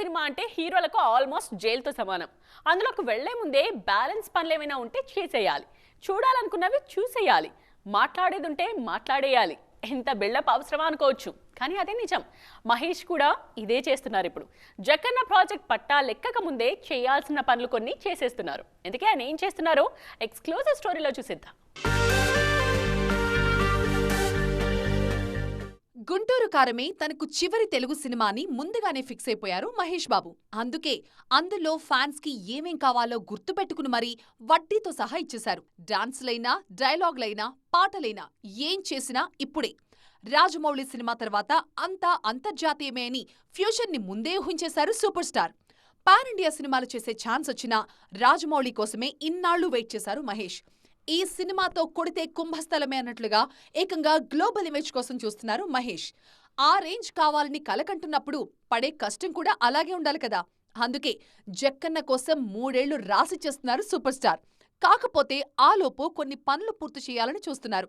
Cinema అంటే హీరోలకు almost జైలుతో సమానం. అందులోకి వెళ్లే ముందే బ్యాలెన్స్ పనులు ఏమైనా ఉంటే చేసేయాలి, చూడాలనుకున్నవి చూసేయాలి, మాట్లాడేది ఉంటే మాట్లాడేయాలి. ఎంత బిల్డప్ అవసరమా అనుకోవచ్చు, కానీ అదే నిజం. మహేష్ కూడా ఇదే చేస్తున్నారు. ఇప్పుడు జగన్న ప్రాజెక్ట్ పట్టా లెక్కక ముందే చేయాల్సిన పనులు కొన్ని చేసేస్తున్నారు. ఎందుకే ఆయన ఏం చేస్తున్నారో ఎక్స్క్లూజివ్ స్టోరీలో చూసేద్దాం. గుంటూరు కారమే తనకు చివరి తెలుగు సినిమాని ముందుగానే ఫిక్స్ అయిపోయారు మహేష్ బాబు. అందుకే అందులో ఫ్యాన్స్ కి ఏమేం కావాలో గుర్తుపెట్టుకుని మరీ వడ్డీతో సహా ఇచ్చేశారు. డాన్స్లైనా, డైలాగ్లైనా, పాటలైనా ఏం చేసినా ఇప్పుడే. రాజమౌళి సినిమా తర్వాత అంతా అంతర్జాతీయమే అని ఫ్యూచర్ ని ముందే ఊహించేశారు సూపర్ స్టార్. పాన్ ఇండియా సినిమాలు చేసే ఛాన్స్ వచ్చినా రాజమౌళి కోసమే ఇన్నాళ్లు వెయిట్ చేశారు మహేష్. ఈ సినిమాతో కొడితే కుంభస్థలమే అన్నట్లుగా ఏకంగా గ్లోబల్ ఇమేజ్ కోసం చూస్తున్నారు మహేష్. ఆ రేంజ్ కావాలని కలకంటున్నప్పుడు పడే కష్టం కూడా అలాగే ఉండాలి కదా. అందుకే జక్కన్న కోసం 3 ఏళ్లు రాసిచ్చేస్తున్నారు సూపర్ స్టార్. కాకపోతే ఆలోపు కొన్ని పనులు పూర్తి చేయాలని చూస్తున్నారు.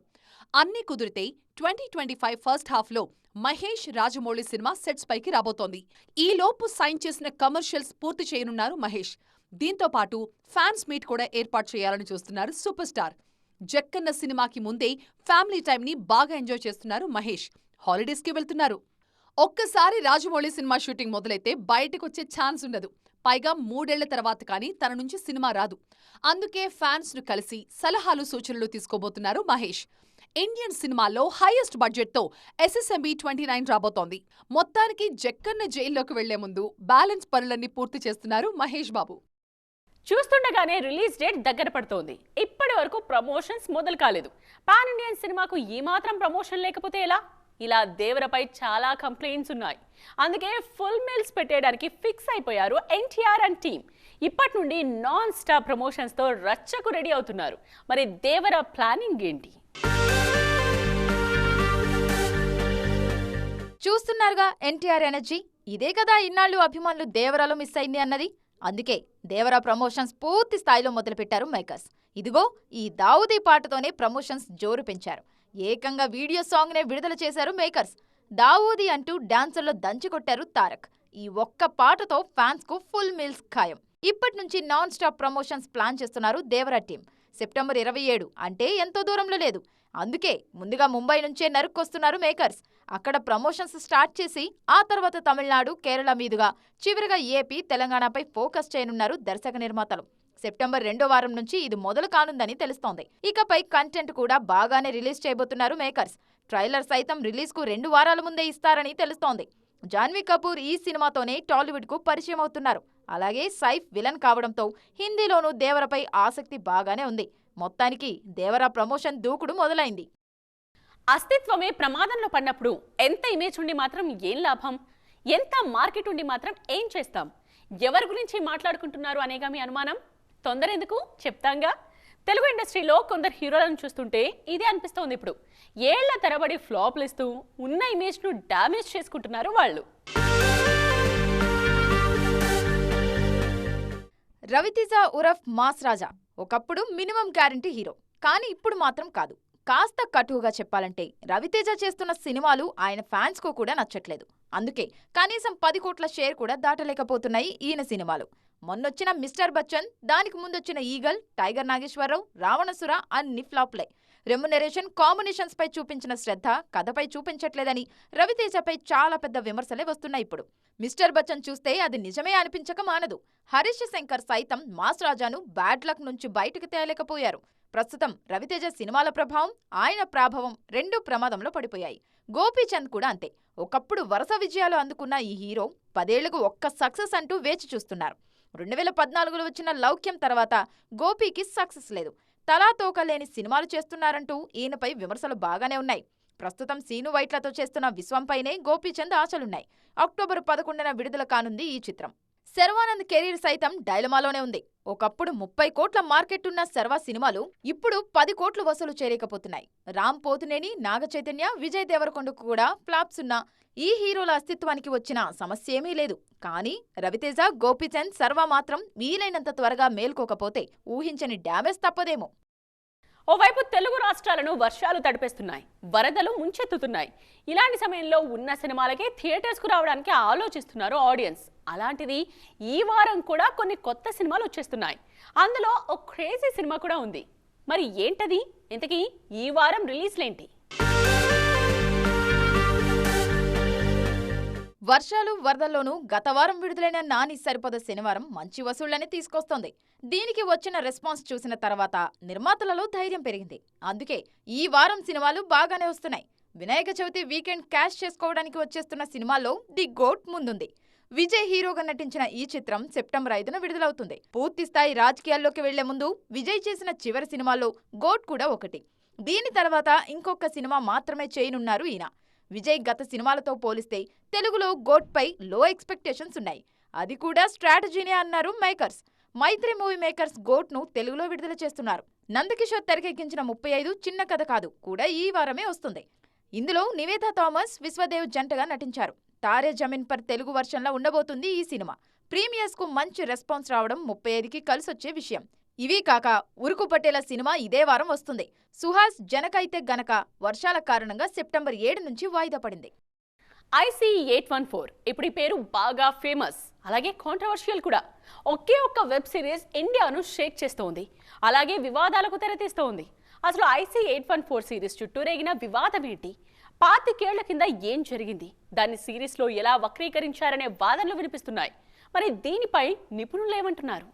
అన్నీ కుదిరితే 2025 ఫస్ట్ హాఫ్లో మహేష్ రాజమౌళి సినిమా సెట్స్ పైకి రాబోతోంది. ఈలోపు సైన్ చేసిన కమర్షియల్స్ పూర్తి చేయనున్నారు మహేష్. దీంతో పాటు ఫ్యాన్స్ మీట్ కూడా ఏర్పాటు చేయాలని చూస్తున్నారు సూపర్ స్టార్. జక్కన్న సినిమాకి ముందే ఫ్యామిలీ టైంని బాగా ఎంజాయ్ చేస్తున్నారు మహేష్. హాలిడేస్కి వెళ్తున్నారు. ఒక్కసారి రాజమౌళి సినిమా షూటింగ్ మొదలైతే బయటకొచ్చే ఛాన్స్ ఉండదు. పైగా 3 ఏళ్ల తర్వాత కానీ తన నుంచి సినిమా రాదు. అందుకే ఫ్యాన్స్ ను కలిసి సలహాలు, సూచనలు తీసుకోబోతున్నారు మహేష్. ఇండియన్ సినిమాల్లో హైయెస్ట్ బడ్జెట్తో SSMB 29 రాబోతోంది. మొత్తానికి జక్కన్న జైల్లోకి వెళ్లే ముందు బ్యాలెన్స్ పనులన్నీ పూర్తి చేస్తున్నారు మహేష్ బాబు. చూస్తుండగానే రిలీజ్ డేట్ దగ్గర పడుతోంది. ఇప్పటి వరకు ప్రమోషన్స్ మొదలు కాలేదు. పాన్ ఇండియన్ సినిమాకు ఈ మాత్రం ప్రమోషన్ లేకపోతే ఎలా? ఇలా దేవరపై చాలా కంప్లైంట్స్ ఉన్నాయి. అందుకే ఫుల్ మీల్స్ పెట్టేయడానికి ఫిక్స్ అయిపోయారు ఎన్టీఆర్ అండ్ టీమ్. ఇప్పటి నుండి నాన్ స్టాప్ ప్రమోషన్స్ తో రచ్చకు రెడీ అవుతున్నారు. మరి దేవర ప్లానింగ్ ఏంటి? చూస్తున్నారుగా ఎన్టీఆర్ ఎనర్జీ. ఇదే కదా ఇన్నాళ్లు అభిమానులు దేవరాలో మిస్ అయింది అన్నది. అందుకే దేవరా ప్రమోషన్స్ పూర్తి స్థాయిలో మొదలుపెట్టారు మేకర్స్. ఇదిగో ఈ దావుదీ పాటతోనే ప్రమోషన్స్ జోరు పెంచారు. ఏకంగా వీడియో సాంగ్ నే విడుదల చేశారు మేకర్స్. దావూదీ అంటూ డాన్సర్లో దంచికొట్టారు తారక్. ఈ ఒక్క పాటతో ఫ్యాన్స్ కు ఫుల్ మీల్స్ ఖాయం. ఇప్పటి నుంచి నాన్ స్టాప్ ప్రమోషన్స్ ప్లాన్ చేస్తున్నారు దేవరా టీం. సెప్టెంబర్ 27 అంటే ఎంతో దూరంలో లేదు. అందుకే ముందుగా ముంబై నుంచే నరుక్కొస్తున్నారు మేకర్స్. అక్కడ ప్రమోషన్స్ స్టార్ట్ చేసి ఆ తర్వాత తమిళనాడు, కేరళ మీదుగా చివరిగా ఏపీ, తెలంగాణపై ఫోకస్ చేయనున్నారు దర్శక నిర్మాతలు. సెప్టెంబర్ 2వ వారం నుంచి ఇది మొదలు కానుందని తెలుస్తోంది. ఇకపై కంటెంట్ కూడా బాగానే రిలీజ్ చేయబోతున్నారు మేకర్స్. ట్రైలర్ సైతం రిలీజ్ కు 2 వారాల ముందే ఇస్తారని తెలుస్తోంది. జాన్వీ కపూర్ ఈ సినిమాతోనే టాలీవుడ్ కు పరిచయం అవుతున్నారు. అలాగే సైఫ్ విలన్ కావడంతో హిందీలోనూ దేవరపై ఆసక్తి బాగానే ఉంది. మొత్తానికి దేవరా ప్రమోషన్ దూకుడు మొదలైంది. అస్తిత్వమే ప్రమాదంలో పడినప్పుడు ఎంత ఇమేజ్ ఉండి మాత్రం ఏం లాభం? ఎంత మార్కెట్ ఉండి మాత్రం ఏం చేస్తాం? ఎవరి గురించి మాట్లాడుకుంటున్నారు అనేగా మీ అనుమానం? తొందర ఎందుకు, చెప్తాంగా. తెలుగు ఇండస్ట్రీలో కొందరు హీరోలను చూస్తుంటే ఇదే అనిపిస్తోంది. ఇప్పుడు ఏళ్ల తరబడి ఫ్లాప్లు ఇస్తూ ఉన్న ఇమేజ్ను డ్యామేజ్ చేసుకుంటున్నారు వాళ్ళు. రవితేజ ఉరఫ్ మాస్ రాజా ఒకప్పుడు మినిమం గ్యారంటీ హీరో. కానీ ఇప్పుడు మాత్రం కాదు. కాస్త కటువుగా చెప్పాలంటే రవితేజ చేస్తున్న సినిమాలు ఆయన ఫ్యాన్స్ కు కూడా నచ్చట్లేదు. అందుకే కనీసం 10 కోట్ల షేర్ కూడా దాటలేకపోతున్నాయి ఈయన సినిమాలు. మొన్నొచ్చిన మిస్టర్ బచ్చన్, దానికి ముందొచ్చిన ఈగల్, టైగర్ నాగేశ్వరరావు, రావణసుర అన్ని ఫ్లాప్లే. రెమ్యునరేషన్, కాంబినేషన్స్ పై చూపించిన శ్రద్ధ కథపై చూపించట్లేదని రవితేజపై చాలా పెద్ద విమర్శలే వస్తున్నాయి ఇప్పుడు. మిస్టర్ బచ్చన్ చూస్తే అది నిజమే అనిపించక మానదు. హరీష్ శంకర్ సైతం మాస్ రాజాను బ్యాడ్ లక్ నుంచి బయటకు తేలేకపోయారు. ప్రస్తుతం రవితేజ సినిమాల ప్రభావం, ఆయన ప్రాభవం రెండూ ప్రమాదంలో పడిపోయాయి. గోపీచంద్ కూడా అంతే. ఒకప్పుడు వరుస విజయాలు అందుకున్న ఈ హీరో 10 ఏళ్లకు ఒక్క సక్సెస్ అంటూ వేచి చూస్తున్నారు. 2014లో వచ్చిన లౌక్యం తర్వాత గోపీకి సక్సెస్ లేదు. తలాతోక లేని సినిమాలు చేస్తున్నారంటూ ఈయనపై విమర్శలు బాగానే ఉన్నాయి. ప్రస్తుతం సీను వైట్లతో చేస్తున్న విశ్వంపైనే గోపీచంద్ ఆశలున్నాయి. అక్టోబర్ 11న విడుదల కానుంది ఈ చిత్రం. శర్వానంద్ కెరీర్ సైతం డైలమాలోనే ఉంది. ఒకప్పుడు 30 కోట్ల మార్కెట్ ఉన్న శర్వా సినిమాలు ఇప్పుడు 10 కోట్లు వసూలు చేయలేకపోతున్నాయి. రామ్ పోతినేని, నాగ చైతన్య, విజయ్ దేవరకొండకు కూడా ఫ్లాప్స్ ఉన్న ఈ హీరోల అస్తిత్వానికి వచ్చిన సమస్య ఏమీ లేదు. కానీ రవితేజ, గోపీచంద్, శర్వా మాత్రం వీలైనంత త్వరగా మేల్కోకపోతే ఊహించని డ్యామేజ్ తప్పదేమో. ఓవైపు తెలుగు రాష్ట్రాలను వర్షాలు తడిపేస్తున్నాయి, వరదలు ముంచెత్తుతున్నాయి. ఇలాంటి సమయంలో ఉన్న సినిమాలకే థియేటర్స్కు రావడానికి ఆలోచిస్తున్నారు ఆడియన్స్. అలాంటిది ఈ వారం కూడా కొన్ని కొత్త సినిమాలు వచ్చేస్తున్నాయి. అందులో ఒక క్రేజీ సినిమా కూడా ఉంది. మరి ఏంటది? ఇంతకీ ఈ వారం రిలీజ్లేంటి? వర్షాలు వరదల్లోనూ గత వారం విడుదలైన నాని సరిపద శనివారం మంచి వసూళ్లని తీసుకొస్తోంది. దీనికి వచ్చిన రెస్పాన్స్ చూసిన తర్వాత నిర్మాతలలో ధైర్యం పెరిగింది. అందుకే ఈ వారం సినిమాలు బాగానే వస్తున్నాయి. వినాయక చవితి వీకెండ్ క్యాష్ చేసుకోవడానికి వచ్చేస్తున్న సినిమాల్లో ది గోట్ ముందుంది. విజయ్ హీరోగా నటించిన ఈ చిత్రం సెప్టెంబర్ 5న విడుదలవుతుంది. పూర్తి స్థాయి రాజకీయాల్లోకి వెళ్లే ముందు విజయ్ చేసిన చివరి సినిమాల్లో గోట్ కూడా ఒకటి. దీని తర్వాత ఇంకొక సినిమా మాత్రమే చేయనున్నారు ఈయన. విజయ్ గత సినిమాలతో పోలిస్తే తెలుగులో గోట్పై లో ఎక్స్పెక్టేషన్స్ ఉన్నాయి. అది కూడా స్ట్రాటజీనే అన్నారు మేకర్స్. మైత్రి మూవీ మేకర్స్ గోట్ను తెలుగులో విడుదల చేస్తున్నారు. నందకిషోర్ తెరకెక్కించిన 35 చిన్న కథ కాదు కూడా ఈ వారమే వస్తుంది. ఇందులో నివేదా థామస్, విశ్వదేవ్ జంటగా నటించారు. తారే జమీన్ పర్ తెలుగు వర్షన్లో ఉండబోతుంది ఈ సినిమా. ప్రీమియర్స్ కు మంచి రెస్పాన్స్ రావడం 35కి కలిసొచ్చే విషయం. ఇవీ కాక ఉరుకు పట్టేల సినిమా ఇదే వారం వస్తుంది. సుహాస్ జనకైతే గనక వర్షాల కారణంగా సెప్టెంబర్ 7 నుంచి వాయిదా పడింది. IC814 ఇప్పుడు ఈ పేరు బాగా ఫేమస్, అలాగే కాంట్రవర్షియల్ కూడా. ఒకే ఒక్క వెబ్ సిరీస్ ఇండియాను షేక్ చేస్తోంది, అలాగే వివాదాలకు తెరతీస్తోంది. అసలు IC814 సిరీస్ చుట్టూ రేగిన వివాదం ఏంటి? 25 ఏళ్ల కింద ఏం జరిగింది? దాన్ని సిరీస్లో ఎలా వక్రీకరించారనే వాదనలు వినిపిస్తున్నాయి. మరి దీనిపై నిపుణులు ఏమంటున్నారు?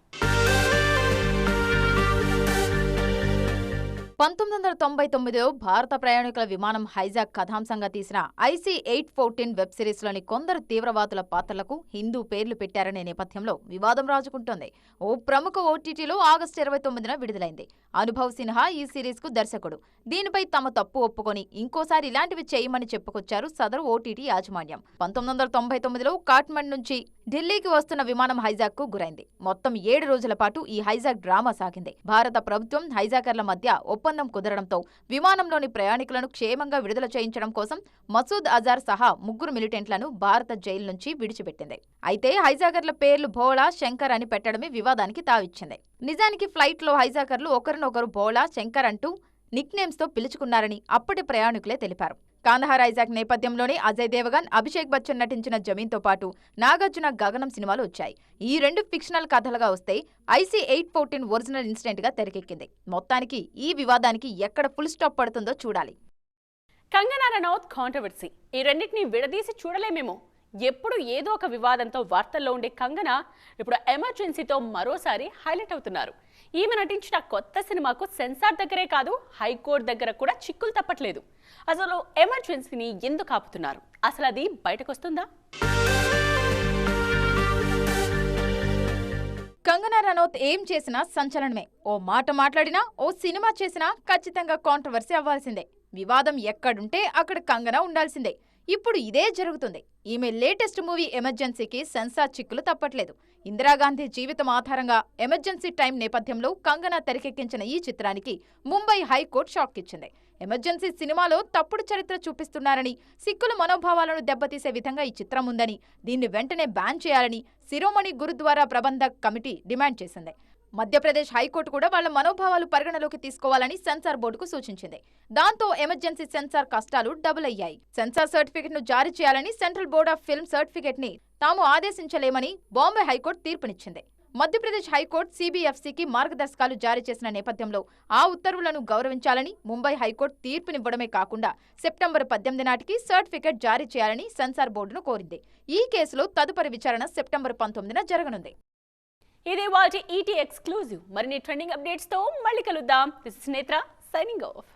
1999లో భారత ప్రయాణికుల విమానం హైజాక్ కథాంశంగా తీసిన IC814 వెబ్ సిరీస్లోని కొందరు తీవ్రవాదుల పాత్రలకు హిందూ పేర్లు పెట్టారనే నేపథ్యంలో వివాదం రాజుకుంటోంది. ఓ ప్రముఖ OTTలో ఆగస్టు 29న విడుదలైంది. అనుభవ్ సిన్హా ఈ సిరీస్కు దర్శకుడు. దీనిపై తమ తప్పు ఒప్పుకొని ఇంకోసారి ఇలాంటివి చేయమని చెప్పుకొచ్చారు సదరు OTT యాజమాన్యం. 1999లో కాట్మండ్ నుంచి ఢిల్లీకి వస్తున్న విమానం హైజాక్ కు గురైంది. మొత్తం 7 రోజుల పాటు ఈ హైజాక్ డ్రామా సాగింది. భారత ప్రభుత్వం హైజాకర్ల మధ్య ఒప్పందం కుదరడంతో విమానంలోని ప్రయాణికులను క్షేమంగా విడుదల చేయించడం కోసం మసూద్ అజార్ సహా 3 మిలిటెంట్లను భారత జైలు నుంచి విడిచిపెట్టింది. అయితే హైజాకర్ల పేర్లు భోళా, శంకర్ అని పెట్టడమే వివాదానికి తావిచ్చింది. నిజానికి ఫ్లైట్లో హైజాకర్లు ఒకరినొకరు భోళా, శంకర్ అంటూ నిక్నేమ్స్ తో పిలుచుకున్నారని అప్పటి ప్రయాణికులే తెలిపారు. కాందహార్ హైజాక్ నేపథ్యంలోనే అజయ్ దేవగన్, అభిషేక్ బచ్చన్ నటించిన జమీన్తో పాటు నాగార్జున, గగనం సినిమాలు వచ్చాయి. ఈ 2 ఫిక్షనల్ కథలుగా వస్తే IC814 ఒరిజినల్ ఇన్సిడెంట్ గా తెరకెక్కింది. మొత్తానికి ఈ వివాదానికి ఎక్కడ ఫుల్ స్టాప్ పడుతుందో చూడాలి. కంగనా రనౌత్ కాంట్రవర్సీ, ఈ రెండింటిని విడదీసి చూడలేమేమో. ఎప్పుడు ఏదో ఒక వివాదంతో వార్తల్లో ఉండే కంగనా ఇప్పుడు ఎమర్జెన్సీతో మరోసారి హైలైట్ అవుతున్నారు. ఈమె నటించిన కొత్త సినిమాకు సెన్సార్ దగ్గరే కాదు, హైకోర్టు దగ్గర కూడా చిక్కులు తప్పట్లేదు. అసలు ఎమర్జెన్సీని ఎందుకు ఆపుతున్నారు? అసలు అది బయటకొస్తుందా? కంగనా రనౌత్ ఏం చేసినా సంచలనమే. ఓ మాట మాట్లాడినా, ఓ సినిమా చేసినా ఖచ్చితంగా కాంట్రవర్సీ అవ్వాల్సిందే. వివాదం ఎక్కడుంటే అక్కడ కంగనా ఉండాల్సిందే. ఇప్పుడు ఇదే జరుగుతుంది. ఈమె లేటెస్ట్ మూవీ ఎమర్జెన్సీకి సెన్సార్ చిక్కులు తప్పట్లేదు. ఇందిరాగాంధీ జీవితం ఆధారంగా ఎమర్జెన్సీ టైం నేపథ్యంలో కంగనా తెరకెక్కించిన ఈ చిత్రానికి ముంబై హైకోర్టు షాక్ ఇచ్చింది. ఎమర్జెన్సీ సినిమాలో తప్పుడు చరిత్ర చూపిస్తున్నారని, సిక్కుల మనోభావాలను దెబ్బతీసే విధంగా ఈ చిత్రం ఉందని, దీన్ని వెంటనే బ్యాన్ చేయాలని శిరోమణి గురుద్వారా ప్రబంధక్ కమిటీ డిమాండ్ చేసింది. మధ్యప్రదేశ్ హైకోర్టు కూడా వాళ్ల మనోభావాలు పరిగణలోకి తీసుకోవాలని సెన్సార్ బోర్డుకు సూచించింది. దాంతో ఎమర్జెన్సీ సెన్సార్ కష్టాలు డబుల్ అయ్యాయి. సెన్సార్ సర్టిఫికెట్ ను జారీ చేయాలని central board of film certificate ని తాము ఆదేశించలేమని బాంబే హైకోర్టు తీర్పునిచ్చింది. మధ్యప్రదేశ్ హైకోర్టు CBFCకి మార్గదర్శకాలు జారీ చేసిన నేపథ్యంలో ఆ ఉత్తర్వులను గౌరవించాలని ముంబై హైకోర్టు తీర్పునివ్వడమే కాకుండా సెప్టెంబర్ 18 నాటికి సర్టిఫికెట్ జారీ చేయాలని సెన్సార్ బోర్డును కోరింది. ఈ కేసులో తదుపరి విచారణ సెప్టెంబర్ 19న జరగనుంది. ఇదే వాటి ET ఎక్స్క్లూజివ్. మరిన్ని ట్రెండింగ్ అప్డేట్స్ తో మళ్ళీ కలుద్దాం. దిస్ ఇస్ నేత్ర సైనింగ్ ఆఫ్.